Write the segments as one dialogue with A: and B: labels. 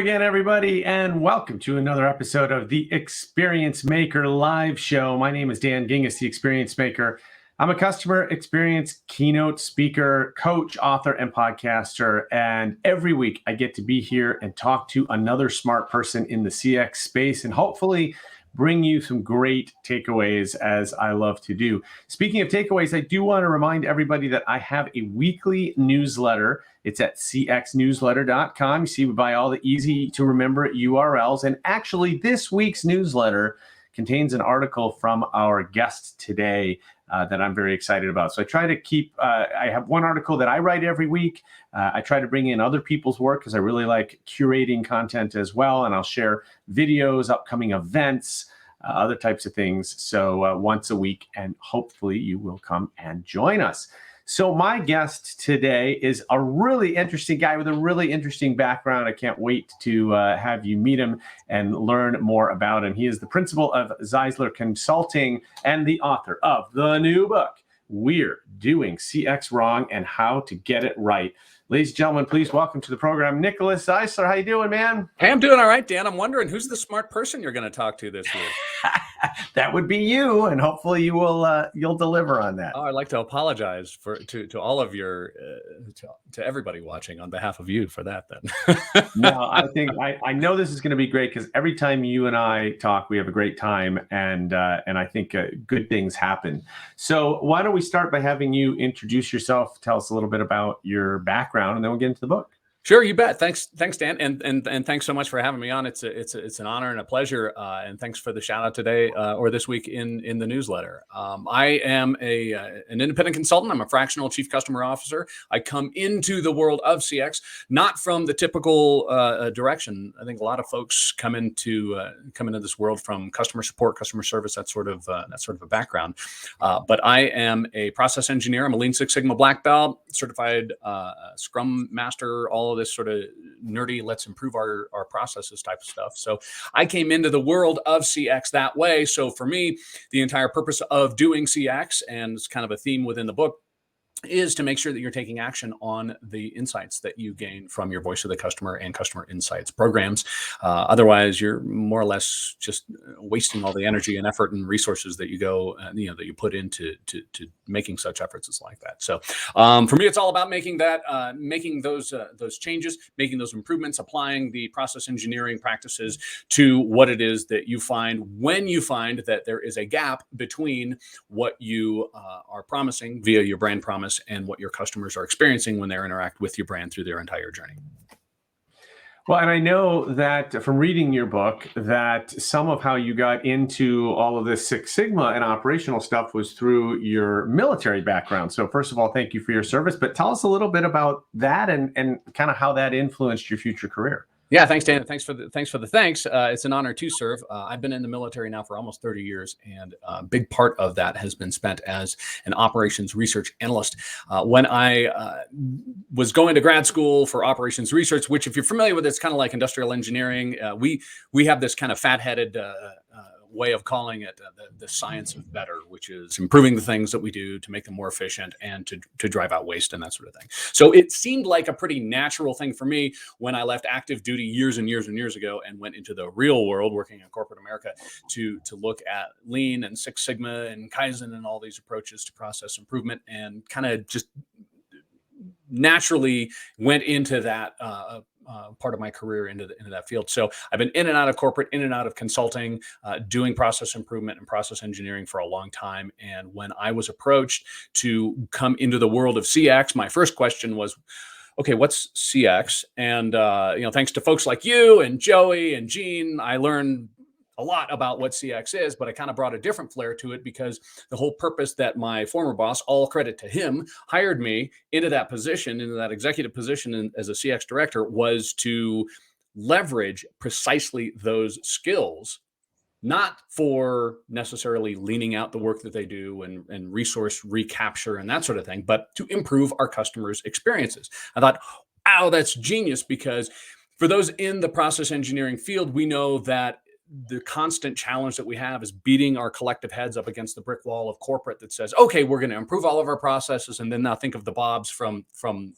A: again, everybody, and welcome to another episode of the Experience Maker live show. My name is Dan Gingiss, the Experience Maker. I'm a customer experience keynote speaker, coach, author, and podcaster. And every week I get to be here and talk to another smart person in the CX space and hopefully bring you some great takeaways, as I love to do. Speaking of takeaways, I do want to remind everybody that I have a weekly newsletter. It's at cxnewsletter.com. You see by all the easy to remember URLs. And actually, this week's newsletter contains an article from our guest today that I'm very excited about. So I try to keep, I have one article that I write every week. I try to bring in other people's work because I really like curating content as well. And I'll share videos, upcoming events, other types of things. So once a week, and hopefully you will come and join us. So my guest today is a really interesting guy with a really interesting background. I can't wait to have you meet him and learn more about him. He is the principal of Zeisler Consulting and the author of the new book, We're Doing CX Wrong and How to Get It Right. Ladies and gentlemen, please welcome to the program, Nicholas Zeisler. How you doing, man?
B: Hey, I'm doing all right, Dan. I'm wondering who's the smart person you're going to talk to this week.
A: That would be you, and hopefully you will you'll deliver on that.
B: Oh, I'd like to apologize to all of your to everybody watching on behalf of you for that. Then
A: No, I think I know this is going to be great because every time you and I talk, we have a great time, and I think good things happen. So why don't we start by having you introduce yourself, tell us a little bit about your background, and then we'll get into the book.
B: Sure, you bet. Thanks, Dan, and thanks so much for having me on. It's an honor and a pleasure. And thanks for the shout out today or this week in the newsletter. I am an independent consultant. I'm a fractional chief customer officer. I come into the world of CX not from the typical direction. I think a lot of folks come into this world from customer support, customer service, that sort of a background. But I am a process engineer. I'm a Lean Six Sigma black belt, certified Scrum Master, all of this sort of nerdy, let's improve our processes type of stuff. So I came into the world of CX that way. So for me, the entire purpose of doing CX, and it's kind of a theme within the book, is to make sure that you're taking action on the insights that you gain from your voice of the customer and customer insights programs. Otherwise, you're more or less just wasting all the energy and effort and resources that you that you put into making such efforts as like that. So for me, it's all about making those changes, making those improvements, applying the process engineering practices to what it is that you find when you find that there is a gap between what you are promising via your brand promise and what your customers are experiencing when they interact with your brand through their entire journey.
A: Well, and I know that from reading your book that some of how you got into all of this Six Sigma and operational stuff was through your military background. So first of all, thank you for your service, but tell us a little bit about that and kind of how that influenced your future career.
B: Yeah, thanks, Dan. Thanks for the thanks. It's an honor to serve. I've been in the military now for almost 30 years, and a big part of that has been spent as an operations research analyst. When I was going to grad school for operations research, which, if you're familiar with, it's kind of like industrial engineering. We have this kind of fat-headed way of calling it the science of better, which is improving the things that we do to make them more efficient and to drive out waste and that sort of thing. So it seemed like a pretty natural thing for me when I left active duty years and years and years ago and went into the real world working in corporate America to look at Lean and Six Sigma and Kaizen and all these approaches to process improvement, and kind of just naturally went into that part of my career into that field. So I've been in and out of corporate, in and out of consulting, doing process improvement and process engineering for a long time. And when I was approached to come into the world of CX, my first question was, okay, what's CX? And thanks to folks like you and Joey and Gene, I learned a lot about what CX is, but I kind of brought a different flair to it because the whole purpose that my former boss, all credit to him, hired me into that position, into that executive position as a CX director, was to leverage precisely those skills, not for necessarily leaning out the work that they do and resource recapture and that sort of thing, but to improve our customers' experiences. I thought, wow, that's genius, because for those in the process engineering field, we know that the constant challenge that we have is beating our collective heads up against the brick wall of corporate that says, okay, we're going to improve all of our processes. And then now think of the Bobs from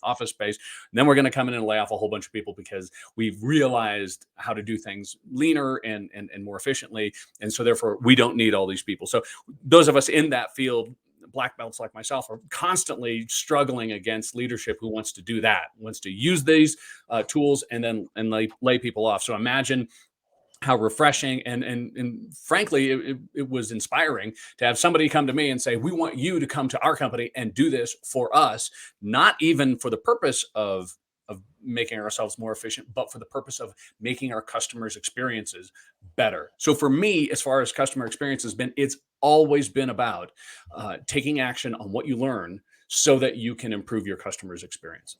B: Office Space. And then we're going to come in and lay off a whole bunch of people because we've realized how to do things leaner and more efficiently. And so therefore we don't need all these people. So those of us in that field, black belts like myself, are constantly struggling against leadership who wants to do that, wants to use these tools and then lay people off. So imagine how refreshing and frankly, it was inspiring to have somebody come to me and say, we want you to come to our company and do this for us, not even for the purpose of making ourselves more efficient, but for the purpose of making our customers' experiences better. So for me, as far as customer experience has been, it's always been about taking action on what you learn so that you can improve your customers' experience.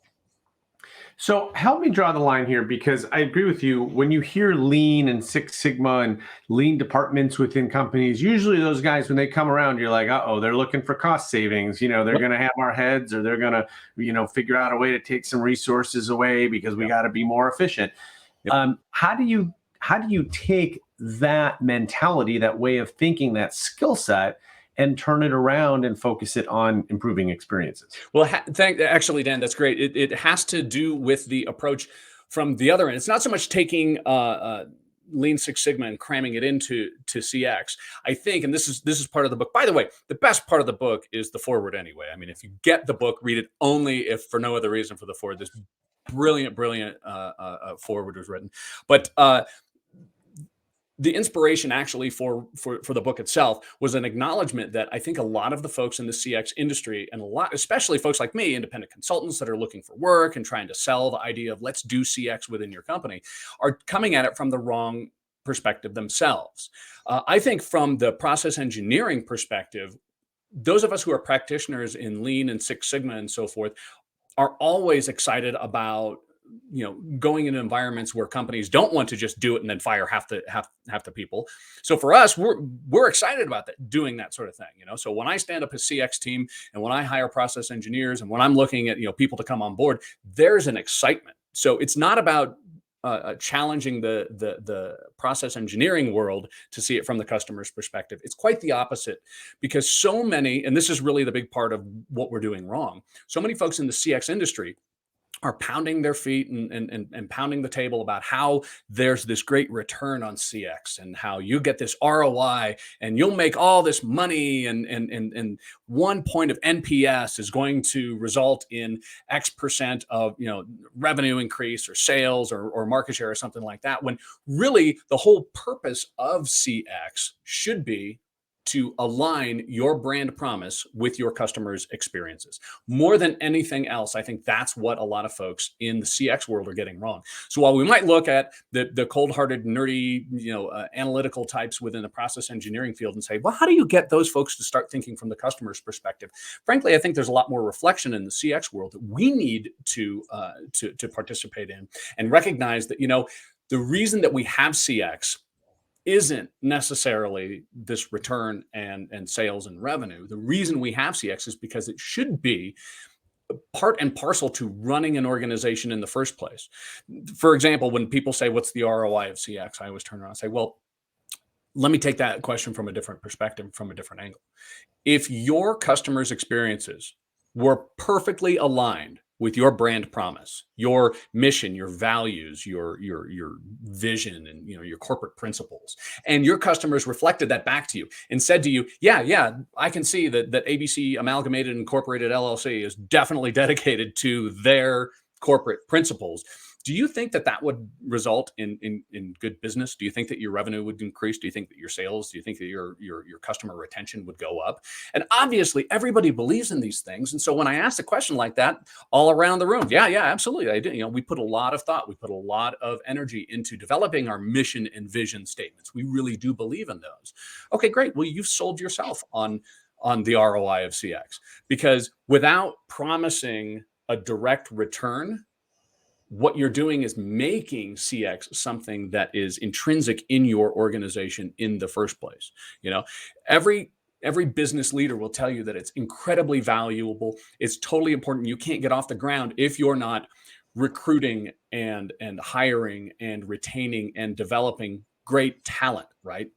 A: So help me draw the line here, because I agree with you. When you hear lean and Six Sigma and lean departments within companies, usually those guys, when they come around, you're like, uh-oh, they're looking for cost savings. They're going to have our heads, or they're going to, figure out a way to take some resources away because we got to be more efficient. How do you take that mentality, that way of thinking, that skill set, and turn it around and focus it on improving experiences?
B: Well, actually, Dan, that's great. It has to do with the approach from the other end. It's not so much taking Lean Six Sigma and cramming it into CX. I think, and this is part of the book. By the way, the best part of the book is the foreword anyway. I mean, if you get the book, read it only if for no other reason for the foreword. This brilliant foreword was written. But the inspiration actually for the book itself was an acknowledgement that I think a lot of the folks in the CX industry, and especially folks like me, independent consultants that are looking for work and trying to sell the idea of let's do CX within your company, are coming at it from the wrong perspective themselves. I think from the process engineering perspective, those of us who are practitioners in Lean and Six Sigma and so forth are always excited about going into environments where companies don't want to just do it and then fire half the people. So for us, we're excited about doing that sort of thing. So when I stand up a CX team and when I hire process engineers and when I'm looking at people to come on board, there's an excitement. So it's not about challenging the process engineering world to see it from the customer's perspective. It's quite the opposite, because so many, and this is really the big part of what we're doing wrong, so many folks in the CX industry are pounding their feet and pounding the table about how there's this great return on CX and how you get this ROI and you'll make all this money and 1 point of NPS is going to result in X% of revenue increase or sales or market share or something like that, when really the whole purpose of CX should be to align your brand promise with your customers' experiences. More than anything else, I think that's what a lot of folks in the CX world are getting wrong. So while we might look at the cold-hearted, nerdy, analytical types within the process engineering field and say, well, how do you get those folks to start thinking from the customer's perspective? Frankly, I think there's a lot more reflection in the CX world that we need to participate in and recognize that, the reason that we have CX isn't necessarily this return and sales and revenue. The reason we have CX is because it should be part and parcel to running an organization in the first place. For example, when people say, what's the ROI of CX? I always turn around and say, well, let me take that question from a different perspective, from a different angle. If your customers' experiences were perfectly aligned with your brand promise, your mission, your values, your vision, and your corporate principles, and your customers reflected that back to you and said to you, yeah, I can see that ABC Amalgamated Incorporated LLC is definitely dedicated to their corporate principles. Do you think that would result in good business? Do you think that your revenue would increase? Do you think that your sales? Do you think that your customer retention would go up? And obviously, everybody believes in these things. And so when I ask a question like that, all around the room, yeah, absolutely, I do. We put a lot of thought, we put a lot of energy into developing our mission and vision statements. We really do believe in those. Okay, great. Well, you've sold yourself on the ROI of CX, because without promising a direct return, what you're doing is making CX something that is intrinsic in your organization in the first place. Every business leader will tell you that it's incredibly valuable. It's totally important. You can't get off the ground if you're not recruiting and hiring and retaining and developing great talent, right?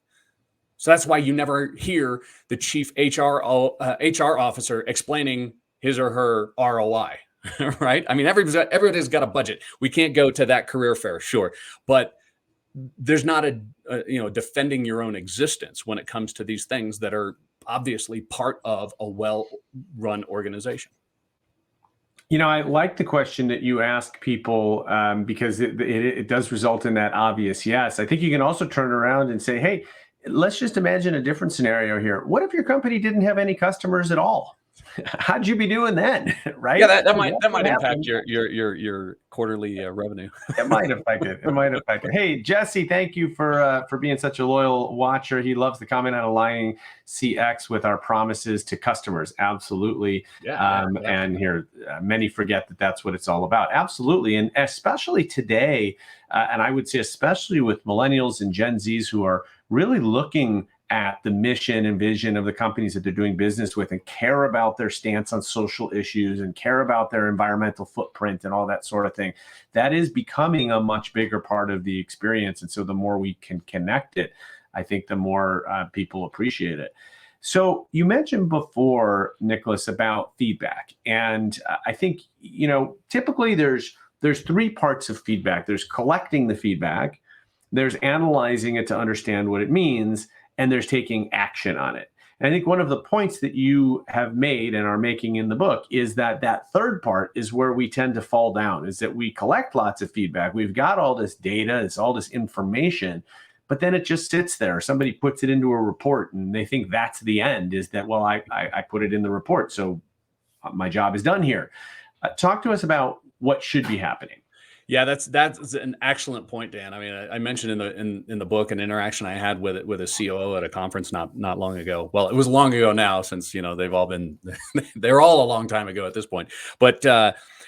B: So that's why you never hear the chief HR officer explaining his or her ROI, right? I mean, everybody's got a budget. We can't go to that career fair, sure, but there's not a defending your own existence when it comes to these things that are obviously part of a well-run organization.
A: I like the question that you ask people because it does result in that obvious yes. I think you can also turn around and say, hey, let's just imagine a different scenario here. What if your company didn't have any customers at all? How'd you be doing then, right?
B: Yeah, that might impact your quarterly revenue.
A: It might affect it. It might affect it. Hey, Jesse, thank you for being such a loyal watcher. He loves the comment on aligning CX with our promises to customers. Absolutely.
B: Yeah.
A: And here, many forget that that's what it's all about. Absolutely. And especially today, and I would say especially with millennials and Gen Zs who are really looking at the mission and vision of the companies that they're doing business with and care about their stance on social issues and care about their environmental footprint and all that sort of thing. That is becoming a much bigger part of the experience. And so the more we can connect it, I think the more people appreciate it. So you mentioned before, Nicholas, about feedback. And I think, typically there's three parts of feedback. There's collecting the feedback, there's analyzing it to understand what it means, and there's taking action on it. And I think one of the points that you have made and are making in the book is that third part is where we tend to fall down, is that we collect lots of feedback. We've got all this data, it's all this information, but then it just sits there. Somebody puts it into a report and they think that's the end, is that, well, I put it in the report, so my job is done here. Talk to us about what should be happening.
B: Yeah, that's an excellent point, Dan. I mean, I mentioned in the book an interaction I had with a COO at a conference not long ago. Well, it was long ago now, since they've all been they're all a long time ago at this point. But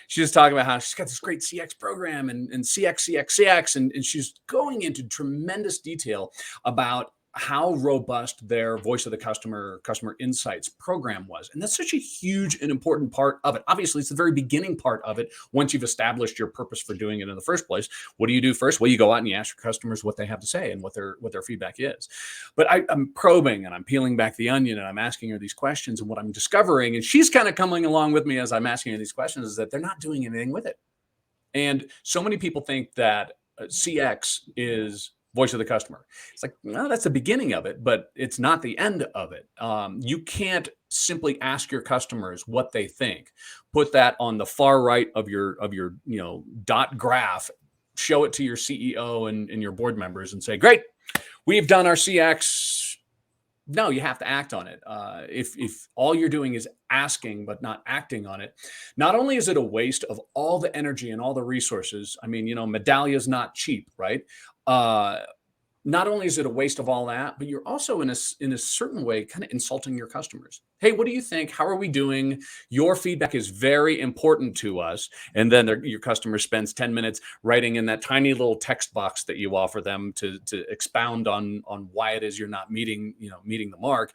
B: she was talking about how she's got this great CX program and CX, and she's going into tremendous detail about how robust their voice of the customer insights program was. And that's such a huge and important part of it. Obviously, it's the very beginning part of it. Once you've established your purpose for doing it in the first place, what do you do first? Well, you go out and you ask your customers what they have to say and what their feedback is. But I'm probing and I'm peeling back the onion and I'm asking her these questions, and what I'm discovering, and she's kind of coming along with me as I'm asking her these questions, is that they're not doing anything with it. And so many people think that CX is voice of the customer. It's like, no, that's the beginning of it, but it's not the end of it. You can't simply ask your customers what they think, put that on the far right of your dot graph, show it to your CEO and your board members and say, great, we've done our CX. No, you have to act on it. If all you're doing is asking but not acting on it, not only is it a waste of all the energy and all the resources. I mean, Medallia's not cheap, right? Not only is it a waste of all that, but you're also in a certain way kind of insulting your customers. Hey, what do you think? How are we doing? Your feedback is very important to us. And then your customer spends 10 minutes writing in that tiny little text box that you offer them to expound on why it is you're not meeting the mark.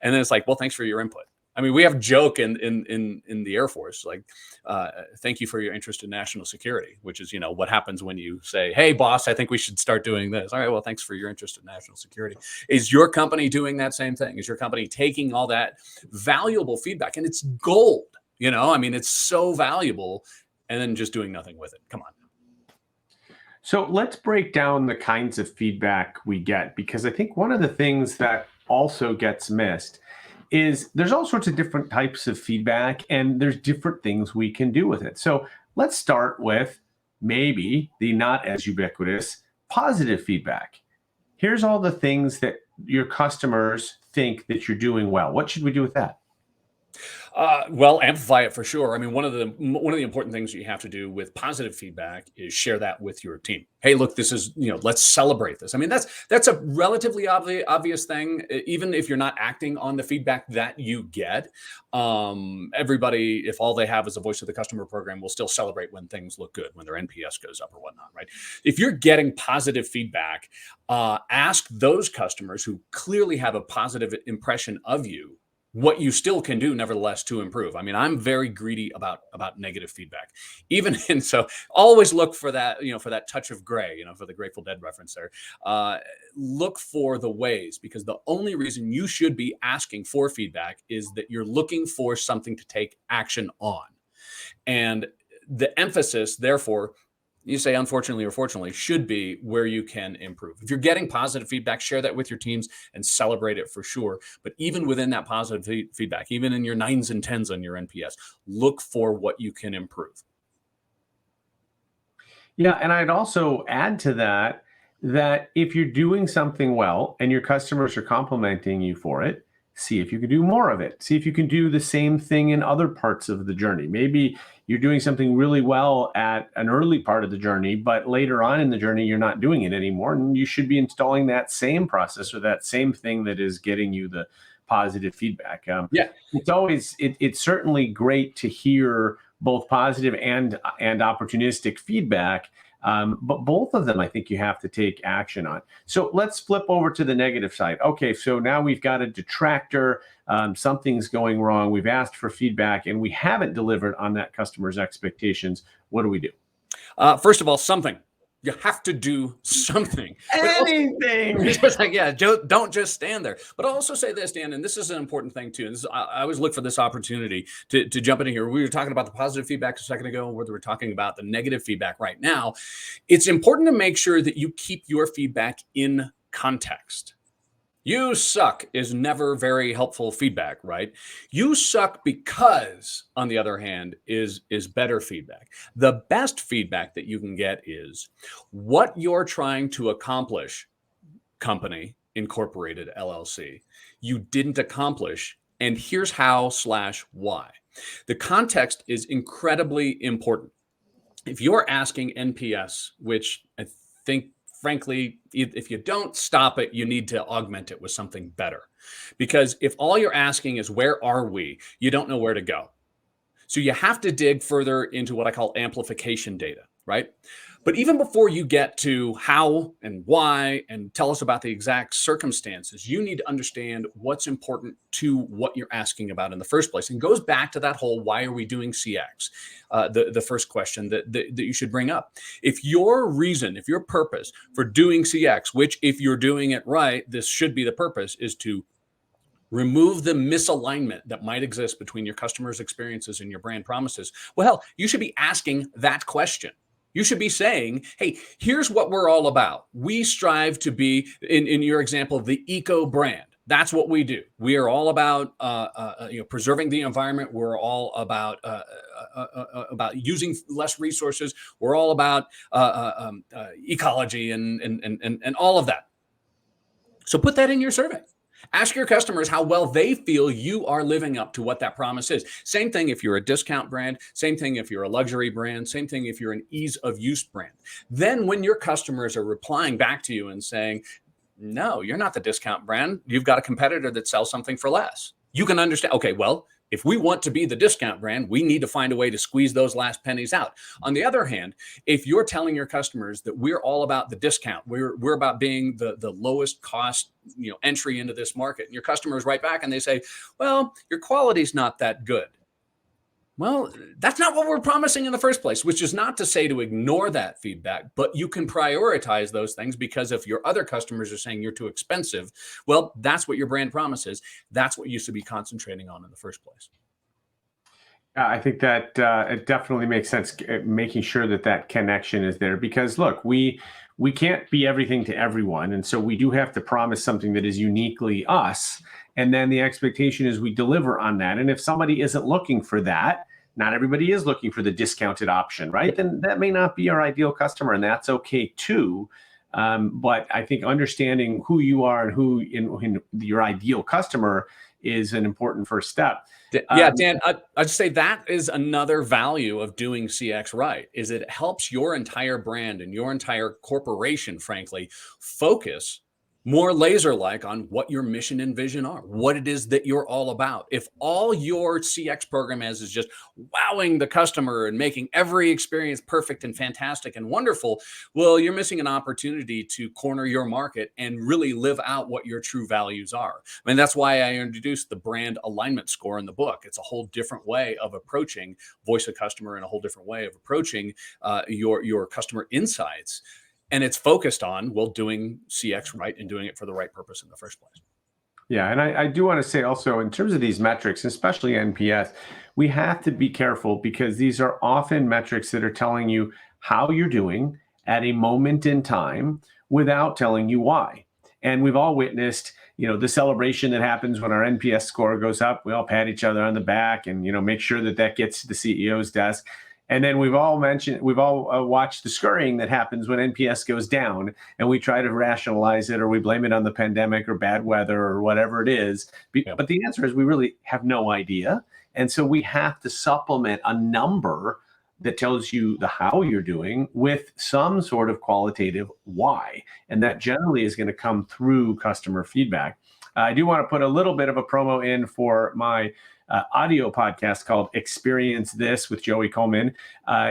B: And then it's like, well, thanks for your input. I mean, we have a joke in the Air Force, like, thank you for your interest in national security, which is, what happens when you say, hey, boss, I think we should start doing this. All right, well, thanks for your interest in national security. Is your company doing that same thing? Is your company taking all that valuable feedback? And it's gold, I mean, it's so valuable, and then just doing nothing with it. Come on.
A: So let's break down the kinds of feedback we get, because I think one of the things that also gets missed is there's all sorts of different types of feedback and there's different things we can do with it. So let's start with maybe the not as ubiquitous positive feedback. Here's all the things that your customers think that you're doing well. What should we do with that?
B: Well, amplify it for sure. I mean, one of the important things you have to do with positive feedback is share that with your team. Hey, look, this is, let's celebrate this. I mean, that's a relatively obvious thing, even if you're not acting on the feedback that you get. Everybody, if all they have is a voice of the customer program, will still celebrate when things look good, when their NPS goes up or whatnot, right? If you're getting positive feedback, ask those customers who clearly have a positive impression of you, what you still can do nevertheless to improve. I mean, I'm very greedy about negative feedback, even in, so always look for that, for that touch of gray, for the Grateful Dead reference there. Look for the ways, because the only reason you should be asking for feedback is that you're looking for something to take action on. And the emphasis, therefore, you say unfortunately or fortunately, should be where you can improve. If you're getting positive feedback, share that with your teams and celebrate it for sure. But even within that positive feedback, even in your 9s and 10s on your NPS, look for what you can improve.
A: Yeah, and I'd also add to that if you're doing something well and your customers are complimenting you for it, see if you can do more of it. See if you can do the same thing in other parts of the journey. Maybe you're doing something really well at an early part of the journey, but later on in the journey, you're not doing it anymore. And you should be installing that same process or that same thing that is getting you the positive feedback. It's certainly great to hear both positive and opportunistic feedback. But both of them, I think you have to take action on. So let's flip over to the negative side. Okay, so now we've got a detractor. Something's going wrong. We've asked for feedback and we haven't delivered on that customer's expectations. What do we do?
B: First of all, something. You have to do something.
A: Anything.
B: Don't just stand there. But I'll also say this, Dan, and this is an important thing too. And I always look for this opportunity to jump in here. We were talking about the positive feedback a second ago, whether we're talking about the negative feedback right now. It's important to make sure that you keep your feedback in context. You suck is never very helpful feedback, right? You suck because, on the other hand, is better feedback. The best feedback that you can get is what you're trying to accomplish, company, incorporated, LLC, you didn't accomplish, and here's how/why. The context is incredibly important. If you're asking NPS, which I think, frankly, if you don't stop it, you need to augment it with something better. Because if all you're asking is, where are we? You don't know where to go. So you have to dig further into what I call amplification data, right? But even before you get to how and why and tell us about the exact circumstances, you need to understand what's important to what you're asking about in the first place. And goes back to that whole, why are we doing CX? The first question that you should bring up. If your reason, if your purpose for doing CX, which if you're doing it right, this should be the purpose, is to remove the misalignment that might exist between your customers' experiences and your brand promises, well, hell, you should be asking that question. You should be saying, hey, here's what we're all about. We strive to be, in your example, the eco brand. That's what we do. We are all about preserving the environment. We're all about using less resources. We're all about ecology and all of that. So put that in your survey. Ask your customers how well they feel you are living up to what that promise is. Same thing if you're a discount brand, same thing if you're a luxury brand, same thing if you're an ease of use brand. Then when your customers are replying back to you and saying, no, you're not the discount brand, you've got a competitor that sells something for less, you can understand, okay, well, if we want to be the discount brand, we need to find a way to squeeze those last pennies out. On the other hand, if you're telling your customers that we're all about the discount, we're about being the lowest cost, entry into this market, and your customers write back and they say, well, your quality's not that good. Well, that's not what we're promising in the first place, which is not to say to ignore that feedback, but you can prioritize those things, because if your other customers are saying you're too expensive, well, that's what your brand promise is. That's what you should be concentrating on in the first place.
A: I think that it definitely makes sense, making sure that connection is there, because look, we can't be everything to everyone. And so we do have to promise something that is uniquely us. And then the expectation is we deliver on that. And if somebody isn't looking for that, not everybody is looking for the discounted option, right? Then that may not be our ideal customer, and that's okay too. But I think understanding who you are and who in your ideal customer is an important first step.
B: Yeah, Dan, I'd say that is another value of doing CX right, is it helps your entire brand and your entire corporation, frankly, focus more laser-like on what your mission and vision are, what it is that you're all about. If all your CX program is just wowing the customer and making every experience perfect and fantastic and wonderful, well, you're missing an opportunity to corner your market and really live out what your true values are. I mean, that's why I introduced the brand alignment score in the book. It's a whole different way of approaching voice of customer and a whole different way of approaching your customer insights. And it's focused on, well, doing CX right and doing it for the right purpose in the first place.
A: Yeah, and I do want to say also, in terms of these metrics, especially NPS, we have to be careful because these are often metrics that are telling you how you're doing at a moment in time without telling you why. And we've all witnessed, the celebration that happens when our NPS score goes up. We all pat each other on the back and, make sure that gets to the CEO's desk. And then we've all watched the scurrying that happens when NPS goes down, and we try to rationalize it, or we blame it on the pandemic or bad weather or whatever it is.
B: Yep.
A: But the answer is we really have no idea. And so we have to supplement a number that tells you the how you're doing with some sort of qualitative why. And that generally is going to come through customer feedback. I do want to put a little bit of a promo in for my audio podcast called Experience This with Joey Coleman.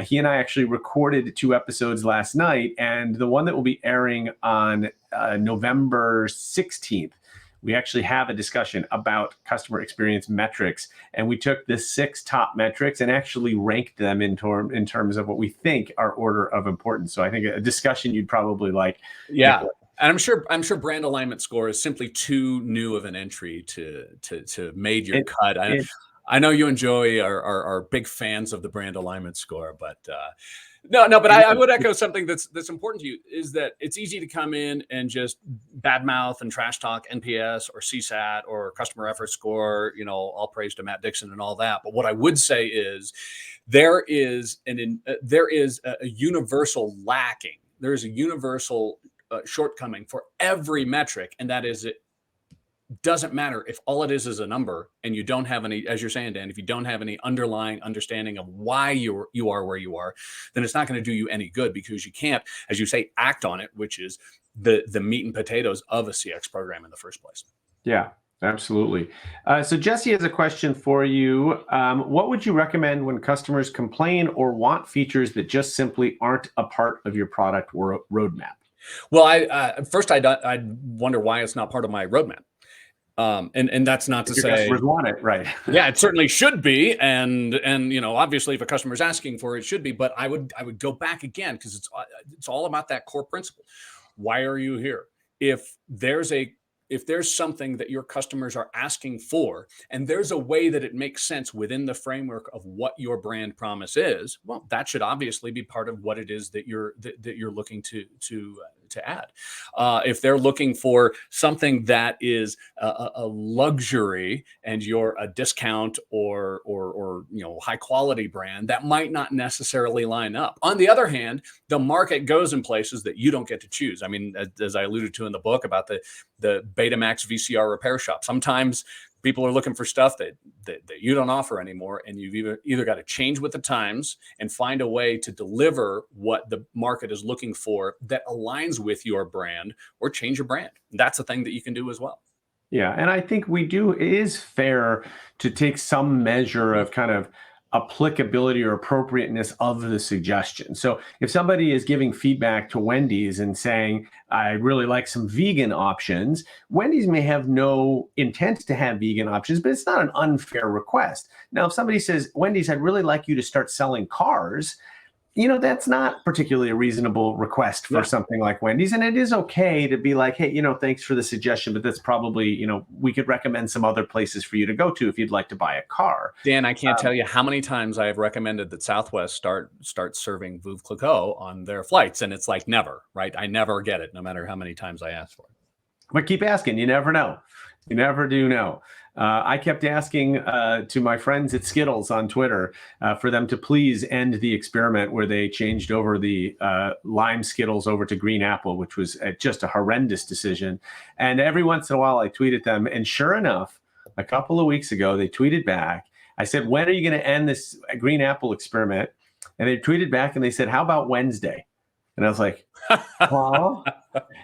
A: He and I actually recorded 2 episodes last night, and the one that will be airing on November 16th, we actually have a discussion about customer experience metrics, and we took the 6 top metrics and actually ranked them in terms of what we think are order of importance. So I think a discussion you'd probably like.
B: Yeah. Nicholas. And I'm sure brand alignment score is simply too new of an entry to made your cut. I know you and Joey are big fans of the brand alignment score, but but I would echo something that's important to you, is that it's easy to come in and just badmouth and trash talk NPS or CSAT or customer effort score, all praise to Matt Dixon and all that. But what I would say is there is a universal lacking. There is a universal shortcoming for every metric, and that is, it doesn't matter if all it is a number and you don't have any, as you're saying, Dan, if you don't have any underlying understanding of why you are where you are, then it's not going to do you any good, because you can't, as you say, act on it, which is the meat and potatoes of a CX program in the first place.
A: Yeah, absolutely. So Jesse has a question for you. What would you recommend when customers complain or want features that just simply aren't a part of your product roadmap?
B: Well, I'd wonder why it's not part of my roadmap. And that's not to say
A: customers want it, right?
B: Yeah, it certainly should be. And obviously if a customer is asking for it, it should be, but I would go back again, because it's all about that core principle. Why are you here? If there's something that your customers are asking for, and there's a way that it makes sense within the framework of what your brand promise is, well, that should obviously be part of what it is that you're looking to add. If they're looking for something that is a luxury and you're a discount or high quality brand, that might not necessarily line up. On the other hand, the market goes in places that you don't get to choose. I mean, as I alluded to in the book about the Betamax VCR repair shop, sometimes people are looking for stuff that you don't offer anymore, and you've either got to change with the times and find a way to deliver what the market is looking for that aligns with your brand, or change your brand. That's a thing that you can do as well.
A: Yeah, and I think it is fair to take some measure of kind of applicability or appropriateness of the suggestion. So if somebody is giving feedback to Wendy's and saying, I really like some vegan options, Wendy's may have no intent to have vegan options, but it's not an unfair request. Now, if somebody says, Wendy's, I'd really like you to start selling cars, that's not particularly a reasonable request for something like Wendy's. And it is okay to be like, hey, thanks for the suggestion, but that's probably, we could recommend some other places for you to go to if you'd like to buy a car.
B: Dan, I can't tell you how many times I have recommended that Southwest start serving Veuve Clicquot on their flights. And it's like, never, right? I never get it, no matter how many times I ask for it.
A: But keep asking. You never know. You never do know. I kept asking to my friends at Skittles on Twitter for them to please end the experiment where they changed over the lime Skittles over to green apple, which was just a horrendous decision. And every once in a while I tweeted them. And sure enough, a couple of weeks ago, they tweeted back. I said, when are you going to end this green apple experiment? And they tweeted back and they said, how about Wednesday? And I was like, Huh?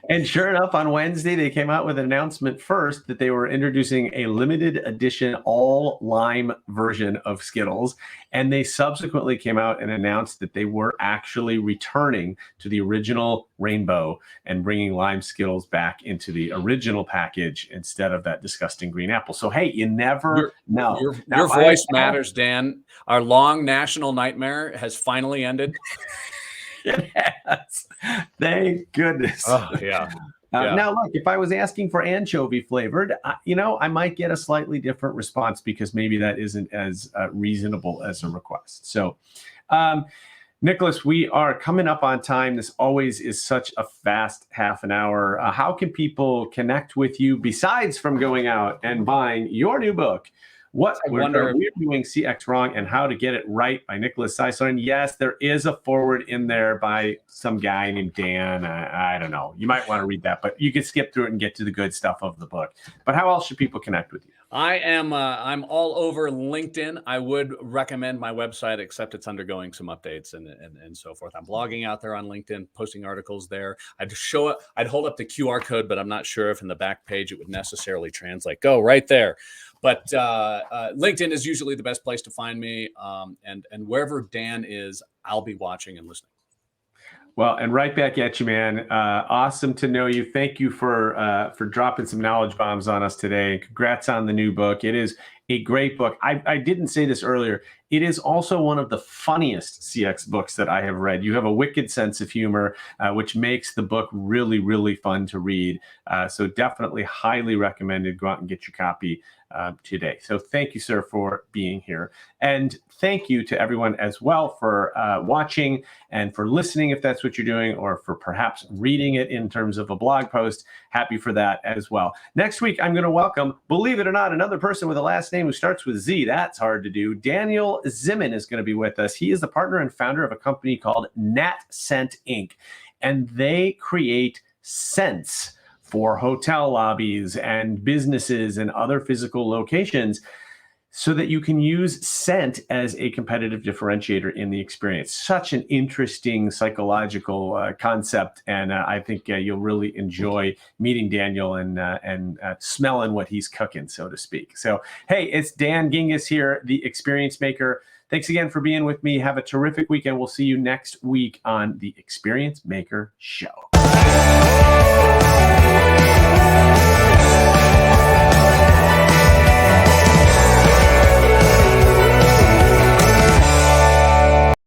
A: And sure enough, on Wednesday, they came out with an announcement first that they were introducing a limited edition all lime version of Skittles. And they subsequently came out and announced that they were actually returning to the original rainbow and bringing lime Skittles back into the original package instead of that disgusting green apple. So, hey, you never know.
B: Your voice matters, Dan. Our long national nightmare has finally ended.
A: It has. Thank goodness.
B: Oh, yeah.
A: Now, look, if I was asking for anchovy flavored, I might get a slightly different response because maybe that isn't as reasonable as a request. So, Nicholas, we are coming up on time. This always is such a fast half an hour. How can people connect with you besides from going out and buying your new book? What we're doing CX wrong and how to get it right by Nicholas Zeisler. And yes, there is a forward in there by some guy named Dan. I don't know. You might want to read that, but you can skip through it and get to the good stuff of the book. But how else should people connect with you?
B: I'm all over LinkedIn. I would recommend my website, except it's undergoing some updates and so forth. I'm blogging out there on LinkedIn, posting articles there. I'd hold up the QR code, but I'm not sure if in the back page it would necessarily translate. Go right there. But LinkedIn is usually the best place to find me. And wherever Dan is, I'll be watching and listening.
A: Well, and right back at you, man. Awesome to know you. Thank you for dropping some knowledge bombs on us today. Congrats on the new book. It is a great book. I didn't say this earlier. It is also one of the funniest CX books that I have read. You have a wicked sense of humor, which makes the book really, really fun to read. So definitely highly recommended. Go out and get your copy today. So thank you, sir, for being here. And thank you to everyone as well for watching and for listening, if that's what you're doing, or for perhaps reading it in terms of a blog post. Happy for that as well. Next week, I'm going to welcome, believe it or not, another person with a last name who starts with Z. That's hard to do. Daniel Zimmern is going to be with us. He is the partner and founder of a company called NatScent Inc. And they create scents for hotel lobbies and businesses and other physical locations so that you can use scent as a competitive differentiator in the experience. Such an interesting psychological concept. And I think you'll really enjoy meeting Daniel and smelling what he's cooking, so to speak. So, hey, it's Dan Gingiss here, the Experience Maker. Thanks again for being with me. Have a terrific weekend. We'll see you next week on the Experience Maker Show.